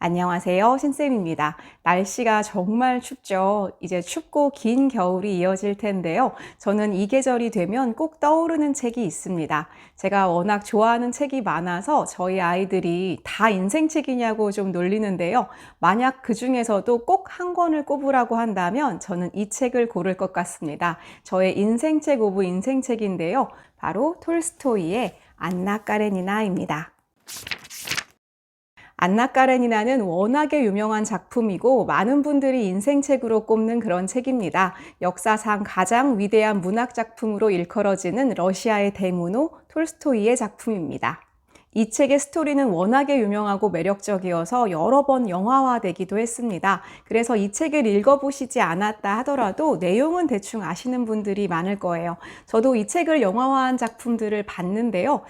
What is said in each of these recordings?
안녕하세요. 신쌤입니다. 날씨가 정말 춥죠. 이제 춥고 긴 겨울이 이어질 텐데요. 저는 이 계절이 되면 꼭 떠오르는 책이 있습니다. 제가 워낙 좋아하는 책이 많아서 저희 아이들이 다 인생책이냐고 좀 놀리는데요. 만약 그 중에서도 꼭 한 권을 꼽으라고 한다면 저는 이 책을 고를 것 같습니다. 저의 인생책 오브 인생책인데요. 바로 톨스토이의 안나 까레니나입니다. 안나 까레니나는 워낙에 유명한 작품이고 많은 분들이 인생책으로 꼽는 그런 책입니다. 역사상 가장 위대한 문학 작품으로 일컬어지는 러시아의 대문호 톨스토이의 작품입니다. 이 책의 스토리는 워낙에 유명하고 매력적이어서 여러 번 영화화되기도 했습니다. 그래서 이 책을 읽어보시지 않았다 하더라도 내용은 대충 아시는 분들이 많을 거예요. 저도 이 책을 영화화한 작품들을 봤는데요.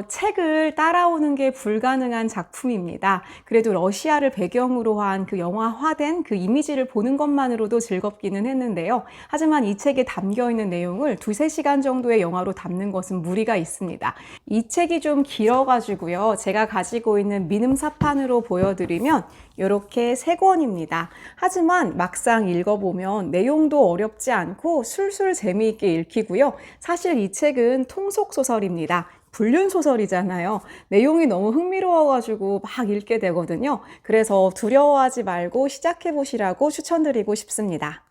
책을 따라오는 게 불가능한 작품입니다. 그래도 러시아를 배경으로 한 그 영화화된 그 이미지를 보는 것만으로도 즐겁기는 했는데요. 하지만 이 책에 담겨있는 내용을 2-3시간 정도의 영화로 담는 것은 무리가 있습니다. 이 책이 좀 길어가지고요. 제가 가지고 있는 미음사판으로 보여드리면 이렇게 3권입니다. 하지만 막상 읽어보면 내용도 어렵지 않고 술술 재미있게 읽히고요. 사실 이 책은 통속소설입니다. 불륜소설이잖아요. 내용이 너무 흥미로워가지고 막 읽게 되거든요. 그래서 두려워하지 말고 시작해보시라고 추천드리고 싶습니다.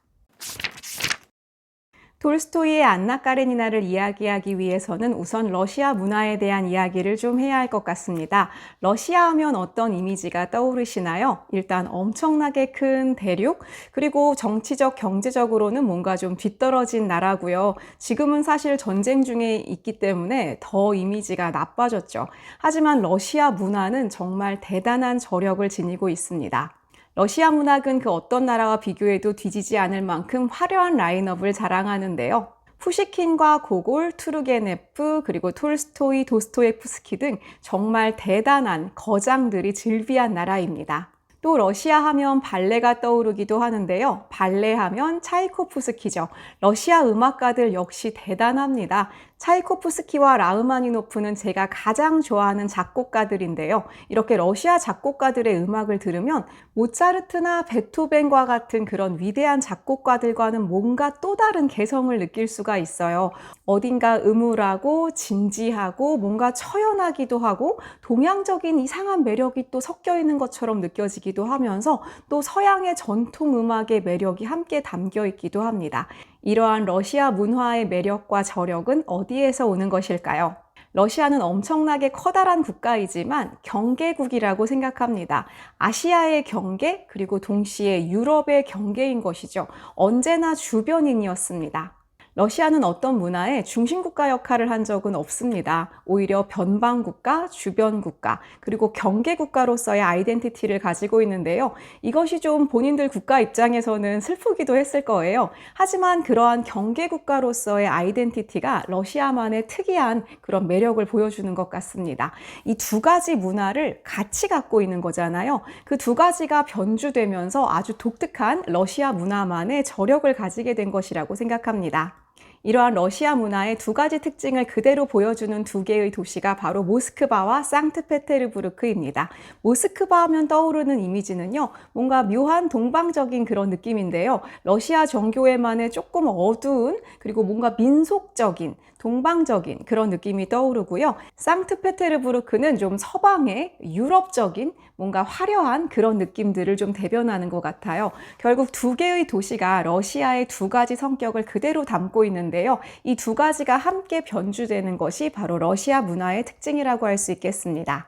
톨스토이의 안나 까레니나를 이야기하기 위해서는 우선 러시아 문화에 대한 이야기를 좀 해야 할 것 같습니다. 러시아 하면 어떤 이미지가 떠오르시나요? 일단 엄청나게 큰 대륙, 그리고 정치적, 경제적으로는 뭔가 좀 뒤떨어진 나라고요. 지금은 사실 전쟁 중에 있기 때문에 더 이미지가 나빠졌죠. 하지만 러시아 문화는 정말 대단한 저력을 지니고 있습니다. 러시아 문학은 그 어떤 나라와 비교해도 뒤지지 않을 만큼 화려한 라인업을 자랑하는데요. 푸시킨과 고골, 투르게네프, 그리고 톨스토이, 도스토옙스키 등 정말 대단한 거장들이 즐비한 나라입니다. 또 러시아 하면 발레가 떠오르기도 하는데요. 발레 하면 차이코프스키죠. 러시아 음악가들 역시 대단합니다. 차이코프스키와 라흐마니노프는 제가 가장 좋아하는 작곡가들인데요. 이렇게 러시아 작곡가들의 음악을 들으면 모차르트나 베토벤과 같은 그런 위대한 작곡가들과는 뭔가 또 다른 개성을 느낄 수가 있어요. 어딘가 음울하고 진지하고 뭔가 처연하기도 하고 동양적인 이상한 매력이 또 섞여 있는 것처럼 느껴지기도 하면서 또 서양의 전통 음악의 매력이 함께 담겨 있기도 합니다. 이러한 러시아 문화의 매력과 저력은 어디에서 오는 것일까요? 러시아는 엄청나게 커다란 국가이지만 경계국이라고 생각합니다. 아시아의 경계, 그리고 동시에 유럽의 경계인 것이죠. 언제나 주변인이었습니다. 러시아는 어떤 문화의 중심국가 역할을 한 적은 없습니다. 오히려 변방국가, 주변국가, 그리고 경계국가로서의 아이덴티티를 가지고 있는데요. 이것이 좀 본인들 국가 입장에서는 슬프기도 했을 거예요. 하지만 그러한 경계국가로서의 아이덴티티가 러시아만의 특이한 그런 매력을 보여주는 것 같습니다. 이 두 가지 문화를 같이 갖고 있는 거잖아요. 그 두 가지가 변주되면서 아주 독특한 러시아 문화만의 저력을 가지게 된 것이라고 생각합니다. 이러한 러시아 문화의 두 가지 특징을 그대로 보여주는 두 개의 도시가 바로 모스크바와 상트페테르부르크입니다. 모스크바 하면 떠오르는 이미지는요, 뭔가 묘한 동방적인 그런 느낌인데요. 러시아 정교회만의 조금 어두운, 그리고 뭔가 민속적인, 동방적인 그런 느낌이 떠오르고요. 상트페테르부르크는 좀 서방의 유럽적인 뭔가 화려한 그런 느낌들을 좀 대변하는 것 같아요. 결국 두 개의 도시가 러시아의 두 가지 성격을 그대로 담고 있는데요. 이 두 가지가 함께 변주되는 것이 바로 러시아 문화의 특징이라고 할 수 있겠습니다.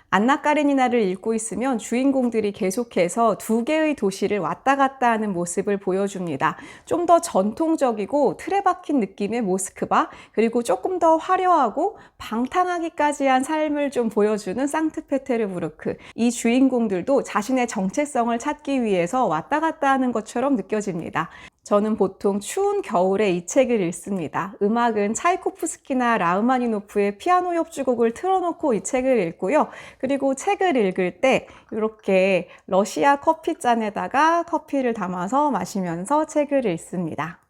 안나 까레니나를 읽고 있으면 주인공들이 계속해서 두 개의 도시를 왔다 갔다 하는 모습을 보여줍니다. 좀 더 전통적이고 틀에 박힌 느낌의 모스크바, 그리고 조금 더 화려하고 방탕하기까지 한 삶을 좀 보여주는 상트페테르부르크. 이 주인공들도 자신의 정체성을 찾기 위해서 왔다 갔다 하는 것처럼 느껴집니다. 저는 보통 추운 겨울에 이 책을 읽습니다. 음악은 차이코프스키나 라흐마니노프의 피아노 협주곡을 틀어놓고 이 책을 읽고요. 그리고 책을 읽을 때 이렇게 러시아 커피잔에다가 커피를 담아서 마시면서 책을 읽습니다.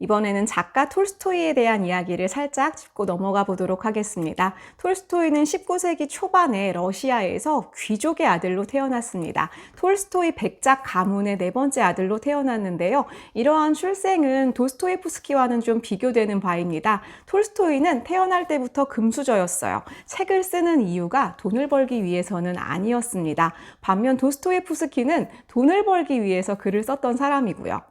이번에는 작가 톨스토이에 대한 이야기를 살짝 짚고 넘어가 보도록 하겠습니다. 톨스토이는 19세기 초반에 러시아에서 귀족의 아들로 태어났습니다. 톨스토이 백작 가문의 네 번째 아들로 태어났는데요. 이러한 출생은 도스토예프스키와는 좀 비교되는 바입니다. 톨스토이는 태어날 때부터 금수저였어요. 책을 쓰는 이유가 돈을 벌기 위해서는 아니었습니다. 반면 도스토예프스키는 돈을 벌기 위해서 글을 썼던 사람이고요.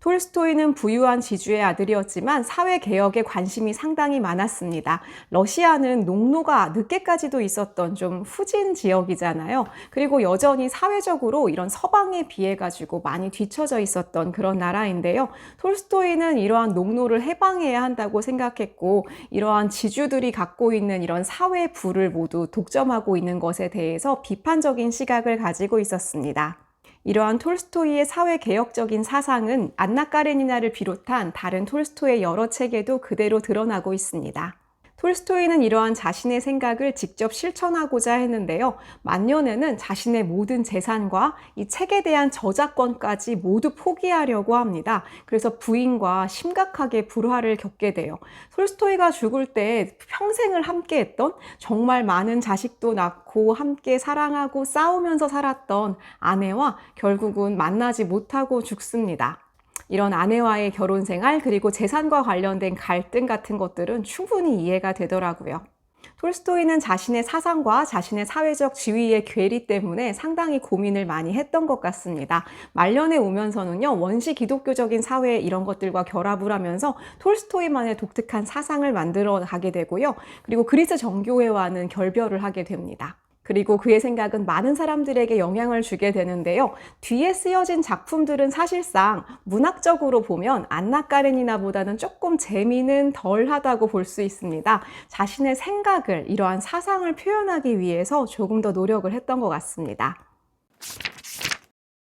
톨스토이는 부유한 지주의 아들이었지만 사회개혁에 관심이 상당히 많았습니다. 러시아는 농노가 늦게까지도 있었던 좀 후진 지역이잖아요. 그리고 여전히 사회적으로 이런 서방에 비해 가지고 많이 뒤처져 있었던 그런 나라인데요. 톨스토이는 이러한 농노를 해방해야 한다고 생각했고, 이러한 지주들이 갖고 있는 이런 사회 부를 모두 독점하고 있는 것에 대해서 비판적인 시각을 가지고 있었습니다. 이러한 톨스토이의 사회개혁적인 사상은 안나 까레니나를 비롯한 다른 톨스토이의 여러 책에도 그대로 드러나고 있습니다. 톨스토이는 이러한 자신의 생각을 직접 실천하고자 했는데요. 만년에는 자신의 모든 재산과 이 책에 대한 저작권까지 모두 포기하려고 합니다. 그래서 부인과 심각하게 불화를 겪게 돼요. 톨스토이가 죽을 때 평생을 함께했던, 정말 많은 자식도 낳고 함께 사랑하고 싸우면서 살았던 아내와 결국은 만나지 못하고 죽습니다. 이런 아내와의 결혼 생활, 그리고 재산과 관련된 갈등 같은 것들은 충분히 이해가 되더라고요. 톨스토이는 자신의 사상과 자신의 사회적 지위의 괴리 때문에 상당히 고민을 많이 했던 것 같습니다. 말년에 오면서는요, 원시 기독교적인 사회 이런 것들과 결합을 하면서 톨스토이만의 독특한 사상을 만들어 가게 되고요. 그리고 그리스 정교회와는 결별을 하게 됩니다. 그리고 그의 생각은 많은 사람들에게 영향을 주게 되는데요. 뒤에 쓰여진 작품들은 사실상 문학적으로 보면 안나 까레니나보다는 조금 재미는 덜하다고 볼 수 있습니다. 자신의 생각을, 이러한 사상을 표현하기 위해서 조금 더 노력을 했던 것 같습니다.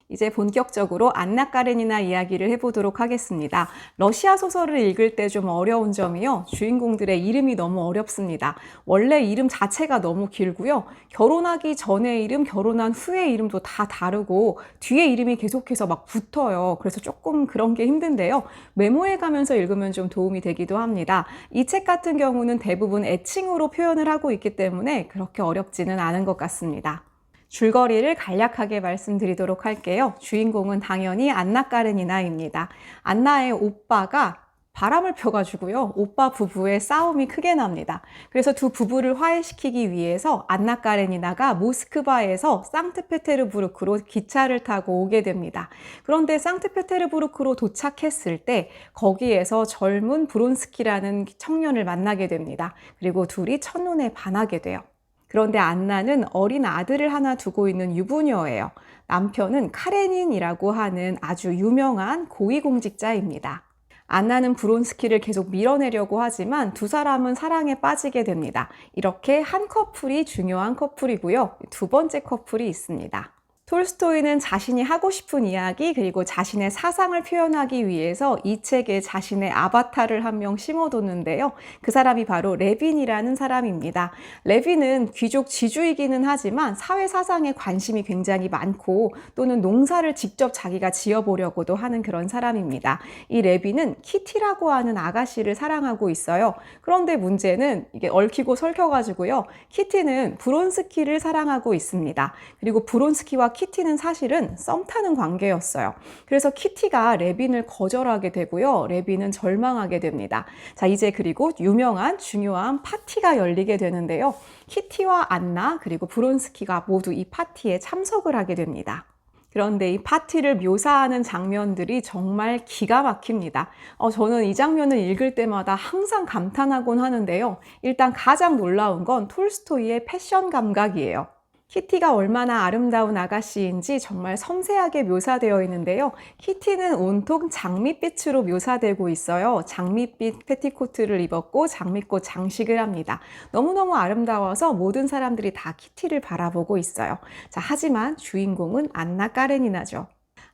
이제 본격적으로 안나 까레니나 이야기를 해보도록 하겠습니다. 러시아 소설을 읽을 때 좀 어려운 점이요, 주인공들의 이름이 너무 어렵습니다. 원래 이름 자체가 너무 길고요. 결혼하기 전의 이름, 결혼한 후의 이름도 다 다르고 뒤에 이름이 계속해서 막 붙어요. 그래서 조금 그런 게 힘든데요. 메모해 가면서 읽으면 좀 도움이 되기도 합니다. 이 책 같은 경우는 대부분 애칭으로 표현을 하고 있기 때문에 그렇게 어렵지는 않은 것 같습니다. 줄거리를 간략하게 말씀드리도록 할게요. 주인공은 당연히 안나 까레니나입니다. 안나의 오빠가 바람을 펴가지고요, 오빠 부부의 싸움이 크게 납니다. 그래서 두 부부를 화해시키기 위해서 안나 까레니나가 모스크바에서 상트페테르부르크로 기차를 타고 오게 됩니다. 그런데 상트페테르부르크로 도착했을 때 거기에서 젊은 브론스키라는 청년을 만나게 됩니다. 그리고 둘이 첫눈에 반하게 돼요. 그런데 안나는 어린 아들을 하나 두고 있는 유부녀예요. 남편은 카레닌이라고 하는 아주 유명한 고위공직자입니다. 안나는 브론스키를 계속 밀어내려고 하지만 두 사람은 사랑에 빠지게 됩니다. 이렇게 한 커플이 중요한 커플이고요. 두 번째 커플이 있습니다. 톨스토이는 자신이 하고 싶은 이야기, 그리고 자신의 사상을 표현하기 위해서 이 책에 자신의 아바타를 한 명 심어뒀는데요. 그 사람이 바로 레빈이라는 사람입니다. 레빈은 귀족 지주이기는 하지만 사회 사상에 관심이 굉장히 많고, 또는 농사를 직접 자기가 지어보려고도 하는 그런 사람입니다. 이 레빈은 키티라고 하는 아가씨를 사랑하고 있어요. 그런데 문제는 이게 얽히고 설켜가지고요, 키티는 브론스키를 사랑하고 있습니다. 그리고 브론스키와 키티는 사실은 썸 타는 관계였어요. 그래서 키티가 레빈을 거절하게 되고요. 레빈은 절망하게 됩니다. 자, 이제 그리고 유명한 중요한 파티가 열리게 되는데요. 키티와 안나 그리고 브론스키가 모두 이 파티에 참석을 하게 됩니다. 그런데 이 파티를 묘사하는 장면들이 정말 기가 막힙니다. 저는 이 장면을 읽을 때마다 항상 감탄하곤 하는데요. 일단 가장 놀라운 건 톨스토이의 패션 감각이에요. 키티가 얼마나 아름다운 아가씨인지 정말 섬세하게 묘사되어 있는데요. 키티는 온통 장밋빛으로 묘사되고 있어요. 장밋빛 패티코트를 입었고 장밋꽃 장식을 합니다. 너무너무 아름다워서 모든 사람들이 다 키티를 바라보고 있어요. 자, 하지만 주인공은 안나 까레니나죠.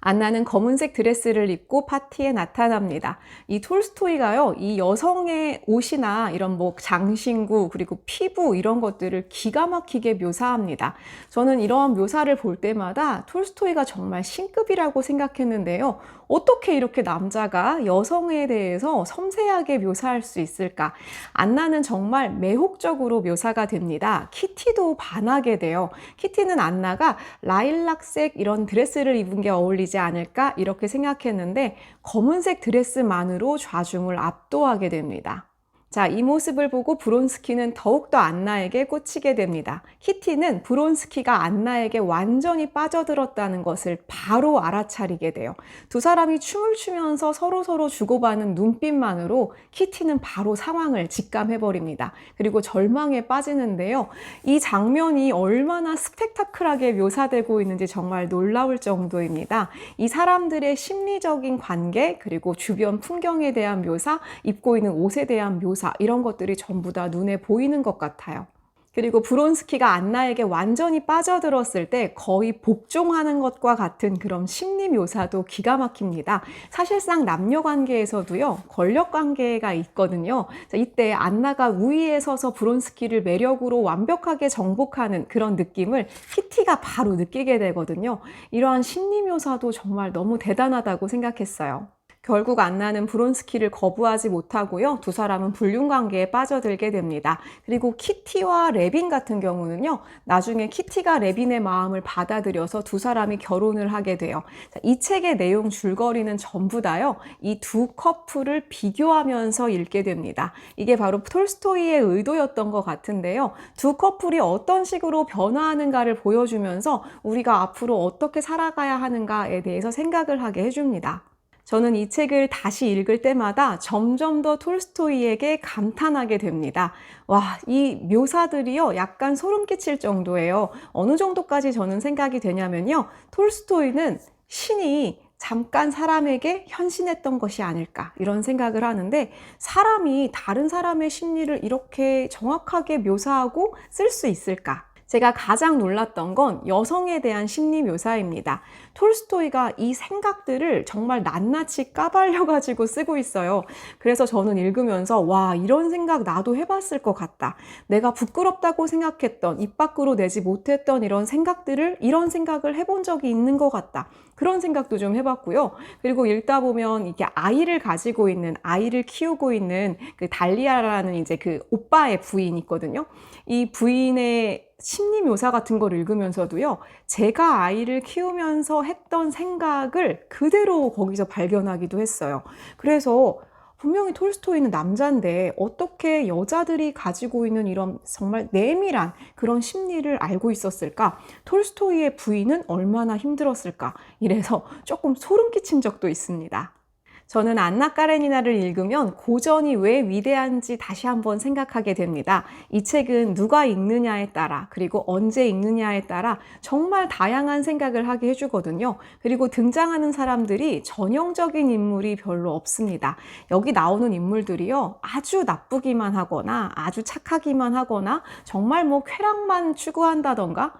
안나는 검은색 드레스를 입고 파티에 나타납니다. 이 톨스토이가요, 이 여성의 옷이나 이런 뭐 장신구 그리고 피부 이런 것들을 기가 막히게 묘사합니다. 저는 이러한 묘사를 볼 때마다 톨스토이가 정말 신급이라고 생각했는데요. 어떻게 이렇게 남자가 여성에 대해서 섬세하게 묘사할 수 있을까? 안나는 정말 매혹적으로 묘사가 됩니다. 키티도 반하게 돼요. 키티는 안나가 라일락색 이런 드레스를 입은 게 어울리지 않을까? 이렇게 생각했는데 검은색 드레스만으로 좌중을 압도하게 됩니다. 자, 이 모습을 보고 브론스키는 더욱더 안나에게 꽂히게 됩니다. 키티는 브론스키가 안나에게 완전히 빠져들었다는 것을 바로 알아차리게 돼요. 두 사람이 춤을 추면서 서로 주고받는 눈빛만으로 키티는 바로 상황을 직감해버립니다. 그리고 절망에 빠지는데요. 이 장면이 얼마나 스펙타클하게 묘사되고 있는지 정말 놀라울 정도입니다. 이 사람들의 심리적인 관계, 그리고 주변 풍경에 대한 묘사, 입고 있는 옷에 대한 묘사, 이런 것들이 전부 다 눈에 보이는 것 같아요. 그리고 브론스키가 안나에게 완전히 빠져들었을 때 거의 복종하는 것과 같은 그런 심리 묘사도 기가 막힙니다. 사실상 남녀 관계에서도요, 권력 관계가 있거든요. 자, 이때 안나가 우위에 서서 브론스키를 매력으로 완벽하게 정복하는 그런 느낌을 키티가 바로 느끼게 되거든요. 이러한 심리 묘사도 정말 너무 대단하다고 생각했어요. 결국 안나는 브론스키를 거부하지 못하고요. 두 사람은 불륜관계에 빠져들게 됩니다. 그리고 키티와 레빈 같은 경우는요. 나중에 키티가 레빈의 마음을 받아들여서 두 사람이 결혼을 하게 돼요. 이 책의 내용 줄거리는 전부 다요. 이 두 커플을 비교하면서 읽게 됩니다. 이게 바로 톨스토이의 의도였던 것 같은데요. 두 커플이 어떤 식으로 변화하는가를 보여주면서 우리가 앞으로 어떻게 살아가야 하는가에 대해서 생각을 하게 해줍니다. 저는 이 책을 다시 읽을 때마다 점점 더 톨스토이에게 감탄하게 됩니다. 와, 이 묘사들이요, 약간 소름 끼칠 정도예요. 어느 정도까지 저는 생각이 되냐면요. 톨스토이는 신이 잠깐 사람에게 현신했던 것이 아닐까, 이런 생각을 하는데, 사람이 다른 사람의 심리를 이렇게 정확하게 묘사하고 쓸 수 있을까? 제가 가장 놀랐던 건 여성에 대한 심리 묘사입니다. 톨스토이가 이 생각들을 정말 낱낱이 까발려가지고 쓰고 있어요. 그래서 저는 읽으면서 와, 이런 생각 나도 해봤을 것 같다. 내가 부끄럽다고 생각했던, 입 밖으로 내지 못했던 이런 생각을 해본 적이 있는 것 같다. 그런 생각도 좀 해봤고요. 그리고 읽다 보면 이게 아이를 키우고 있는 그 달리아라는 이제 그 오빠의 부인이 있거든요. 이 부인의 심리 묘사 같은 걸 읽으면서도요, 제가 아이를 키우면서 했던 생각을 그대로 거기서 발견하기도 했어요. 그래서 분명히 톨스토이는 남자인데 어떻게 여자들이 가지고 있는 이런 정말 내밀한 그런 심리를 알고 있었을까? 톨스토이의 부인은 얼마나 힘들었을까? 이래서 조금 소름 끼친 적도 있습니다. 저는 안나 까레니나를 읽으면 고전이 왜 위대한지 다시 한번 생각하게 됩니다. 이 책은 누가 읽느냐에 따라, 그리고 언제 읽느냐에 따라 정말 다양한 생각을 하게 해주거든요. 그리고 등장하는 사람들이 전형적인 인물이 별로 없습니다. 여기 나오는 인물들이요, 아주 나쁘기만 하거나 아주 착하기만 하거나 정말 뭐 쾌락만 추구한다던가,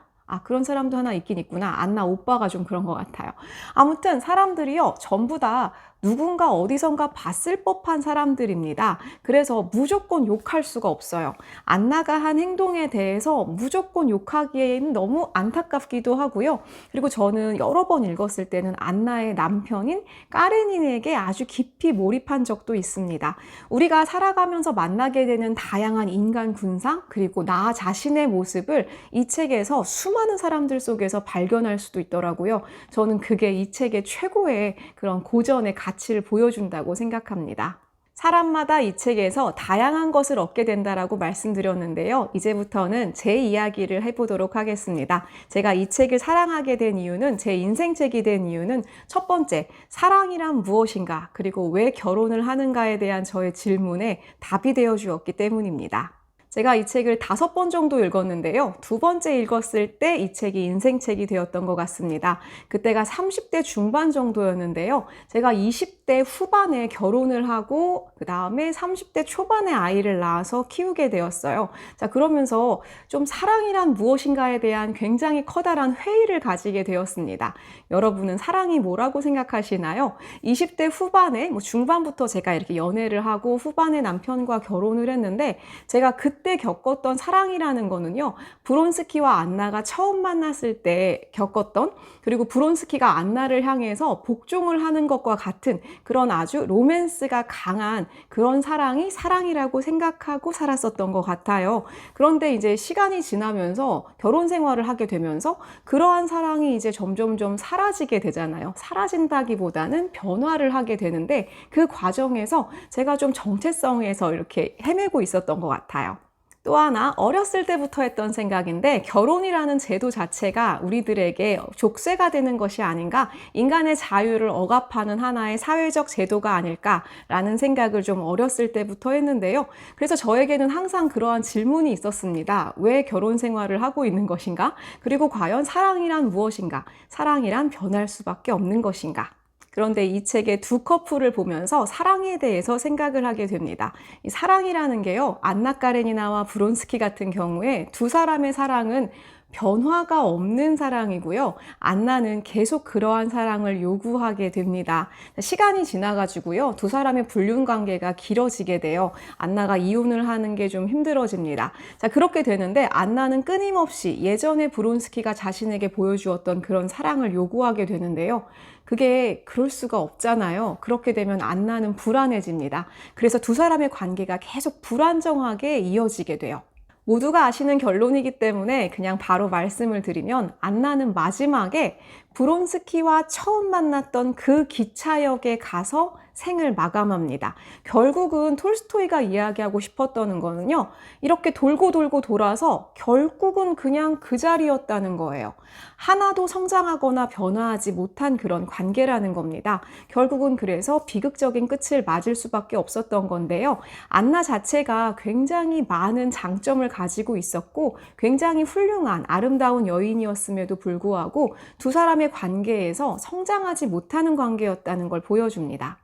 그런 사람도 하나 있긴 있구나. 안나 오빠가 좀 그런 것 같아요. 아무튼 사람들이요, 전부 다 누군가 어디선가 봤을 법한 사람들입니다. 그래서 무조건 욕할 수가 없어요. 안나가 한 행동에 대해서 무조건 욕하기에는 너무 안타깝기도 하고요. 그리고 저는 여러 번 읽었을 때는 안나의 남편인 까레닌에게 아주 깊이 몰입한 적도 있습니다. 우리가 살아가면서 만나게 되는 다양한 인간 군상, 그리고 나 자신의 모습을 이 책에서 수많은 사람들 속에서 발견할 수도 있더라고요. 저는 그게 이 책의 최고의 그런 고전의 가치를 보여준다고 생각합니다. 사람마다 이 책에서 다양한 것을 얻게 된다라고 말씀드렸는데요. 이제부터는 제 이야기를 해보도록 하겠습니다. 제가 이 책을 사랑하게 된 이유는, 제 인생책이 된 이유는 첫 번째, 사랑이란 무엇인가, 그리고 왜 결혼을 하는가에 대한 저의 질문에 답이 되어 주었기 때문입니다. 제가 이 책을 5번 정도 읽었는데요. 2번째 읽었을 때 이 책이 인생책이 되었던 것 같습니다. 그때가 30대 중반 정도였는데요. 제가 20대 20대 후반에 결혼을 하고 그 다음에 30대 초반에 아이를 낳아서 키우게 되었어요. 자, 그러면서 좀 사랑이란 무엇인가에 대한 굉장히 커다란 회의를 가지게 되었습니다. 여러분은 사랑이 뭐라고 생각하시나요? 20대 후반에 중반부터 제가 이렇게 연애를 하고 후반에 남편과 결혼을 했는데, 제가 그때 겪었던 사랑이라는 거는요, 브론스키와 안나가 처음 만났을 때 겪었던, 그리고 브론스키가 안나를 향해서 복종을 하는 것과 같은 그런 아주 로맨스가 강한 그런 사랑이 사랑이라고 생각하고 살았었던 것 같아요. 그런데 이제 시간이 지나면서 결혼 생활을 하게 되면서 그러한 사랑이 이제 점점점 사라지게 되잖아요. 사라진다기보다는 변화를 하게 되는데, 그 과정에서 제가 좀 정체성에서 이렇게 헤매고 있었던 것 같아요. 또 하나, 어렸을 때부터 했던 생각인데, 결혼이라는 제도 자체가 우리들에게 족쇄가 되는 것이 아닌가, 인간의 자유를 억압하는 하나의 사회적 제도가 아닐까라는 생각을 좀 어렸을 때부터 했는데요. 그래서 저에게는 항상 그러한 질문이 있었습니다. 왜 결혼 생활을 하고 있는 것인가? 그리고 과연 사랑이란 무엇인가? 사랑이란 변할 수밖에 없는 것인가? 그런데 이 책의 두 커플을 보면서 사랑에 대해서 생각을 하게 됩니다. 이 사랑이라는 게요, 안나 까레니나와 브론스키 같은 경우에 두 사람의 사랑은 변화가 없는 사랑이고요. 안나는 계속 그러한 사랑을 요구하게 됩니다. 시간이 지나가지고요, 두 사람의 불륜 관계가 길어지게 돼요. 안나가 이혼을 하는 게 좀 힘들어집니다. 자, 그렇게 되는데 안나는 끊임없이 예전에 브론스키가 자신에게 보여주었던 그런 사랑을 요구하게 되는데요. 그게 그럴 수가 없잖아요. 그렇게 되면 안나는 불안해집니다. 그래서 두 사람의 관계가 계속 불안정하게 이어지게 돼요. 모두가 아시는 결론이기 때문에 그냥 바로 말씀을 드리면, 안나는 마지막에 브론스키와 처음 만났던 그 기차역에 가서 생을 마감합니다. 결국은 톨스토이가 이야기하고 싶었던 거는요, 이렇게 돌고 돌고 돌아서 결국은 그냥 그 자리였다는 거예요. 하나도 성장하거나 변화하지 못한 그런 관계라는 겁니다. 결국은 그래서 비극적인 끝을 맞을 수밖에 없었던 건데요. 안나 자체가 굉장히 많은 장점을 가지고 있었고 굉장히 훌륭한 아름다운 여인이었음에도 불구하고 두 사람의 관계에서 성장하지 못하는 관계였다는 걸 보여줍니다.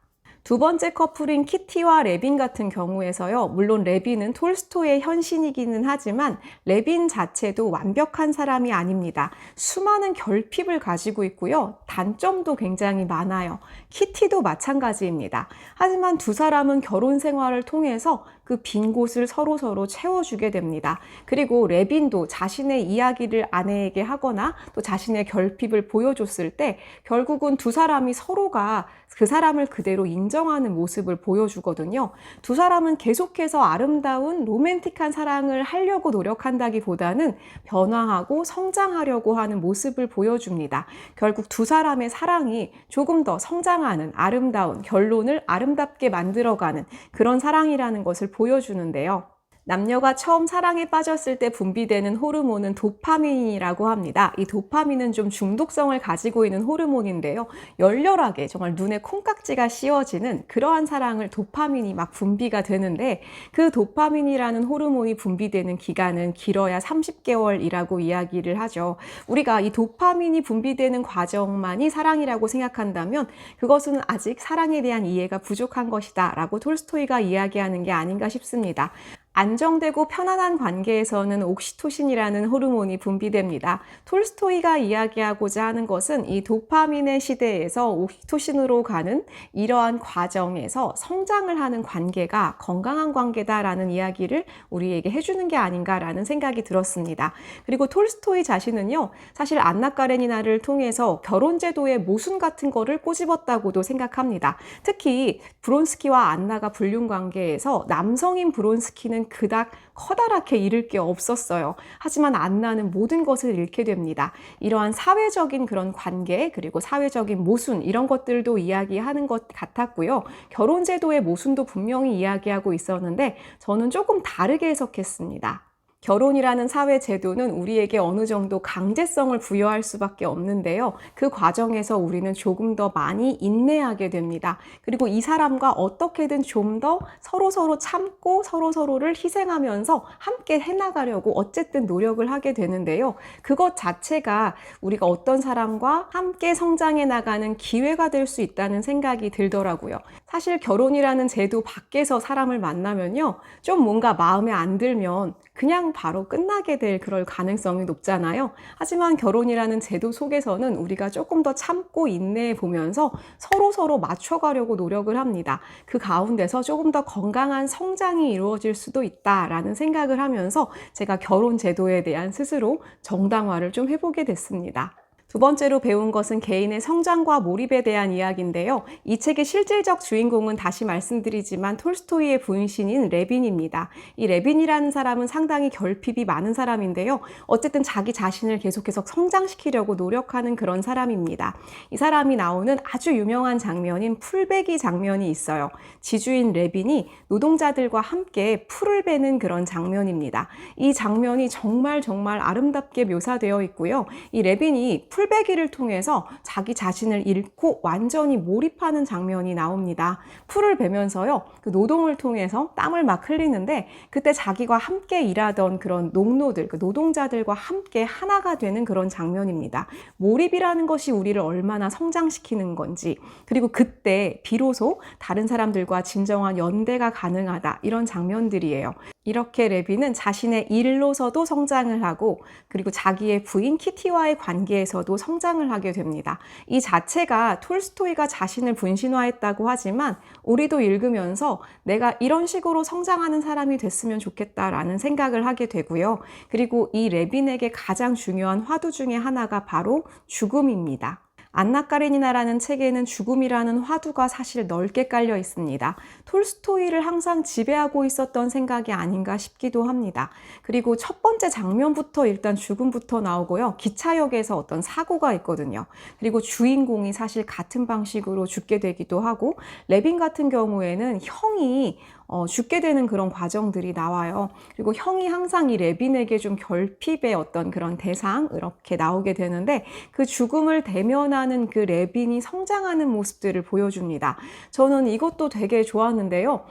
두 번째 커플인 키티와 레빈 같은 경우에서요, 물론 레빈은 톨스토이의 현신이기는 하지만 레빈 자체도 완벽한 사람이 아닙니다. 수많은 결핍을 가지고 있고요, 단점도 굉장히 많아요. 키티도 마찬가지입니다. 하지만 두 사람은 결혼 생활을 통해서 그 빈 곳을 서로서로 채워주게 됩니다. 그리고 레빈도 자신의 이야기를 아내에게 하거나 또 자신의 결핍을 보여줬을 때 결국은 두 사람이 서로가 그 사람을 그대로 인정하는 모습을 보여주거든요. 두 사람은 계속해서 아름다운 로맨틱한 사랑을 하려고 노력한다기보다는 변화하고 성장하려고 하는 모습을 보여줍니다. 결국 두 사람의 사랑이 조금 더 성장하는 아름다운 결론을 아름답게 만들어가는 그런 사랑이라는 것을 보여주는데요. 남녀가 처음 사랑에 빠졌을 때 분비되는 호르몬은 도파민이라고 합니다. 이 도파민은 좀 중독성을 가지고 있는 호르몬인데요. 열렬하게 정말 눈에 콩깍지가 씌워지는 그러한 사랑을 도파민이 막 분비가 되는데, 그 도파민이라는 호르몬이 분비되는 기간은 길어야 30개월이라고 이야기를 하죠. 우리가 이 도파민이 분비되는 과정만이 사랑이라고 생각한다면 그것은 아직 사랑에 대한 이해가 부족한 것이다 라고 톨스토이가 이야기하는 게 아닌가 싶습니다. 안정되고 편안한 관계에서는 옥시토신이라는 호르몬이 분비됩니다. 톨스토이가 이야기하고자 하는 것은 이 도파민의 시대에서 옥시토신으로 가는 이러한 과정에서 성장을 하는 관계가 건강한 관계다라는 이야기를 우리에게 해주는 게 아닌가라는 생각이 들었습니다. 그리고 톨스토이 자신은요, 사실 안나 까레니나를 통해서 결혼제도의 모순 같은 거를 꼬집었다고도 생각합니다. 특히 브론스키와 안나가 불륜 관계에서 남성인 브론스키는 그닥 커다랗게 잃을 게 없었어요. 하지만 안나는 모든 것을 잃게 됩니다. 이러한 사회적인 그런 관계, 그리고 사회적인 모순, 이런 것들도 이야기하는 것 같았고요. 결혼제도의 모순도 분명히 이야기하고 있었는데 저는 조금 다르게 해석했습니다. 결혼이라는 사회 제도는 우리에게 어느 정도 강제성을 부여할 수밖에 없는데요. 그 과정에서 우리는 조금 더 많이 인내하게 됩니다. 그리고 이 사람과 어떻게든 좀 더 서로서로 참고 서로서로를 희생하면서 함께 해나가려고 어쨌든 노력을 하게 되는데요. 그것 자체가 우리가 어떤 사람과 함께 성장해 나가는 기회가 될 수 있다는 생각이 들더라고요. 사실 결혼이라는 제도 밖에서 사람을 만나면요. 좀 뭔가 마음에 안 들면 그냥 바로 끝나게 될 그럴 가능성이 높잖아요. 하지만 결혼이라는 제도 속에서는 우리가 조금 더 참고 인내해 보면서 서로서로 맞춰가려고 노력을 합니다. 그 가운데서 조금 더 건강한 성장이 이루어질 수도 있다라는 생각을 하면서 제가 결혼 제도에 대한 스스로 정당화를 좀 해보게 됐습니다. 두 번째로 배운 것은 개인의 성장과 몰입에 대한 이야기인데요. 이 책의 실질적 주인공은 다시 말씀드리지만 톨스토이의 부인신인 레빈입니다. 이 레빈이라는 사람은 상당히 결핍이 많은 사람인데요. 어쨌든 자기 자신을 계속해서 성장시키려고 노력하는 그런 사람입니다. 이 사람이 나오는 아주 유명한 장면인 풀베기 장면이 있어요. 지주인 레빈이 노동자들과 함께 풀을 베는 그런 장면입니다. 이 장면이 정말 아름답게 묘사되어 있고요. 이 레빈이 풀베기를 통해서 자기 자신을 잃고 완전히 몰입하는 장면이 나옵니다. 풀을 베면서요, 그 노동을 통해서 땀을 막 흘리는데 그때 자기가 함께 일하던 그런 농노들, 그 노동자들과 함께 하나가 되는 그런 장면입니다. 몰입이라는 것이 우리를 얼마나 성장시키는 건지, 그리고 그때 비로소 다른 사람들과 진정한 연대가 가능하다, 이런 장면들이에요. 이렇게 레빈은 자신의 일로서도 성장을 하고 그리고 자기의 부인 키티와의 관계에서도 성장을 하게 됩니다. 이 자체가 톨스토이가 자신을 분신화했다고 하지만 우리도 읽으면서 내가 이런 식으로 성장하는 사람이 됐으면 좋겠다라는 생각을 하게 되고요. 그리고 이 레빈에게 가장 중요한 화두 중에 하나가 바로 죽음입니다. 안나 까레니나라는 책에는 죽음이라는 화두가 사실 넓게 깔려 있습니다. 톨스토이를 항상 지배하고 있었던 생각이 아닌가 싶기도 합니다. 그리고 첫 번째 장면부터 일단 죽음부터 나오고요. 기차역에서 어떤 사고가 있거든요. 그리고 주인공이 사실 같은 방식으로 죽게 되기도 하고, 레빈 같은 경우에는 형이 죽게 되는 그런 과정들이 나와요. 그리고 형이 항상 이 레빈에게 좀 결핍의 어떤 그런 대상, 이렇게 나오게 되는데 그 죽음을 대면하는 그 레빈이 성장하는 모습들을 보여줍니다. 저는 이것도 되게 좋았는데요.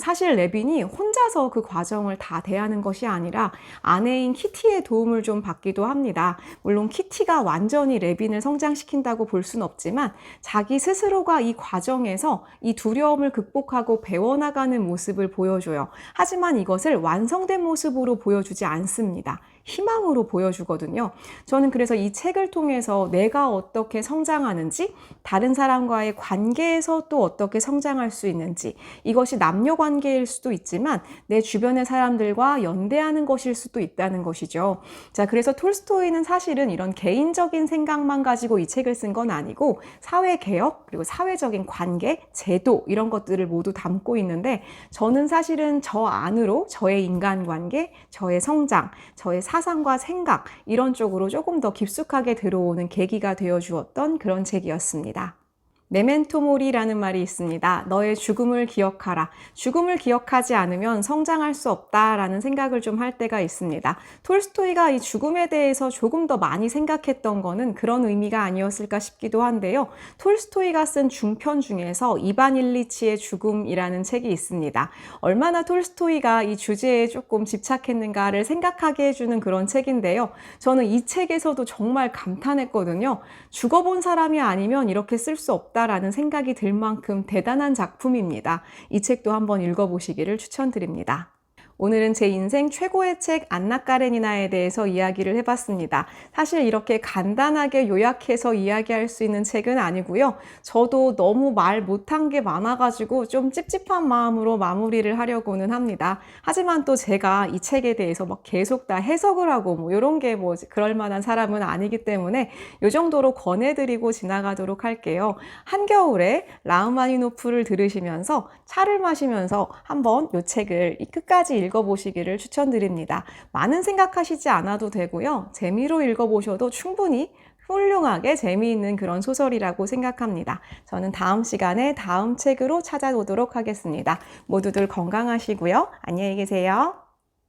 사실 레빈이 혼자서 그 과정을 다 대하는 것이 아니라 아내인 키티의 도움을 좀 받기도 합니다. 물론 키티가 완전히 레빈을 성장시킨다고 볼 수는 없지만 자기 스스로가 이 과정에서 이 두려움을 극복하고 배워나가는 모습을 보여줘요. 하지만 이것을 완성된 모습으로 보여주지 않습니다. 희망으로 보여주거든요. 저는 그래서 이 책을 통해서 내가 어떻게 성장하는지, 다른 사람과의 관계에서 또 어떻게 성장할 수 있는지, 이것이 남녀 관계일 수도 있지만 내 주변의 사람들과 연대하는 것일 수도 있다는 것이죠. 자, 그래서 톨스토이는 사실은 이런 개인적인 생각만 가지고 이 책을 쓴 건 아니고 사회개혁, 그리고 사회적인 관계, 제도, 이런 것들을 모두 담고 있는데 저는 사실은 저 안으로 저의 인간관계, 저의 성장, 저의 사상과 생각, 이런 쪽으로 조금 더 깊숙하게 들어오는 계기가 되어 주었던 그런 책이었습니다. 메멘토 모리라는 말이 있습니다. 너의 죽음을 기억하라. 죽음을 기억하지 않으면 성장할 수 없다라는 생각을 좀 할 때가 있습니다. 톨스토이가 이 죽음에 대해서 조금 더 많이 생각했던 거는 그런 의미가 아니었을까 싶기도 한데요. 톨스토이가 쓴 중편 중에서 이반 일리치의 죽음이라는 책이 있습니다. 얼마나 톨스토이가 이 주제에 조금 집착했는가를 생각하게 해주는 그런 책인데요. 저는 이 책에서도 정말 감탄했거든요. 죽어본 사람이 아니면 이렇게 쓸 수 없다라는 생각이 들 만큼 대단한 작품입니다. 이 책도 한번 읽어보시기를 추천드립니다. 오늘은 제 인생 최고의 책 안나 까레니나에 대해서 이야기를 해봤습니다. 사실 이렇게 간단하게 요약해서 이야기할 수 있는 책은 아니고요. 저도 너무 말 못한 게 많아가지고 좀 찝찝한 마음으로 마무리를 하려고는 합니다. 하지만 또 제가 이 책에 대해서 막 계속 다 해석을 하고 뭐 이런 게 뭐 그럴 만한 사람은 아니기 때문에 이 정도로 권해드리고 지나가도록 할게요. 한겨울에 라흐마니노프를 들으시면서 차를 마시면서 한번 이 책을 끝까지 읽어보시기를 추천드립니다. 많은 생각하시지 않아도 되고요. 재미로 읽어보셔도 충분히 훌륭하게 재미있는 그런 소설이라고 생각합니다. 저는 다음 시간에 다음 책으로 찾아오도록 하겠습니다. 모두들 건강하시고요. 안녕히 계세요.